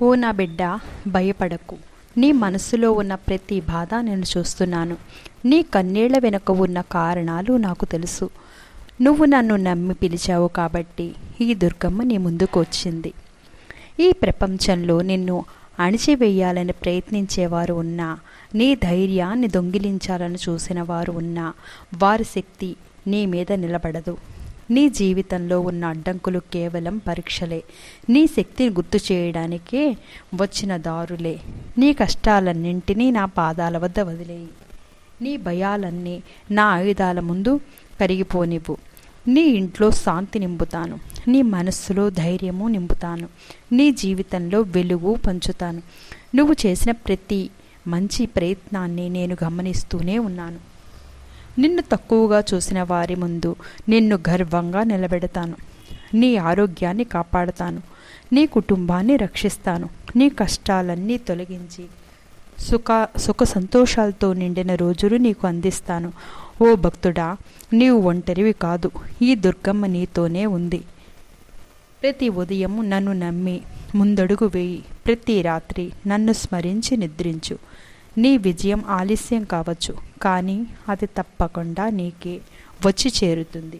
ఓ నా బిడ్డ, భయపడకు. నీ మనసులో ఉన్న ప్రతి బాధ నేను చూస్తున్నాను. నీ కన్నీళ్ల వెనుక ఉన్న కారణాలు నాకు తెలుసు. నువ్వు నన్ను నమ్మి పిలిచావు కాబట్టి ఈ దుర్గమ్మ నీ ముందుకు వచ్చింది. ఈ ప్రపంచంలో నిన్ను అణిచివేయాలని ప్రయత్నించేవారు ఉన్నా, నీ ధైర్యాన్ని దొంగిలించాలని చూసిన వారు ఉన్నా, వారి శక్తి నీ మీద నిలబడదు. నీ జీవితంలో ఉన్న అడ్డంకులు కేవలం పరీక్షలే. నీ శక్తిని గుర్తు చేయడానికే వచ్చిన దారులే. నీ కష్టాలన్నింటినీ నా పాదాల వద్ద వదిలేయి. నీ భయాలన్నీ నా ఆయుధాల ముందు కరిగిపోనివ్వు. నీ ఇంట్లో శాంతి నింపుతాను. నీ మనస్సులో ధైర్యము నింపుతాను. నీ జీవితంలో వెలుగు పంచుతాను. నువ్వు చేసిన ప్రతి మంచి ప్రయత్నాన్ని నేను గమనిస్తూనే ఉన్నాను. నిన్ను తక్కువగా చూసిన వారి ముందు నిన్ను గర్వంగా నిలబెడతాను. నీ ఆరోగ్యాన్ని కాపాడుతాను. నీ కుటుంబాన్ని రక్షిస్తాను. నీ కష్టాలన్నీ తొలగించి సుఖ సంతోషాలతో నిండిన రోజులు నీకు అందిస్తాను. ఓ భక్తుడా, నీవు ఒంటరివి కాదు. ఈ దుర్గమ్మ నీతోనే ఉంది. ప్రతి ఉదయం నన్ను నమ్మి ముందడుగు వేయి. ప్రతి రాత్రి నన్ను స్మరించి నిద్రించు. నీ విజయం ఆలస్యం కావచ్చు, కానీ అది తప్పకుండా నీకే వచ్చి చేరుతుంది.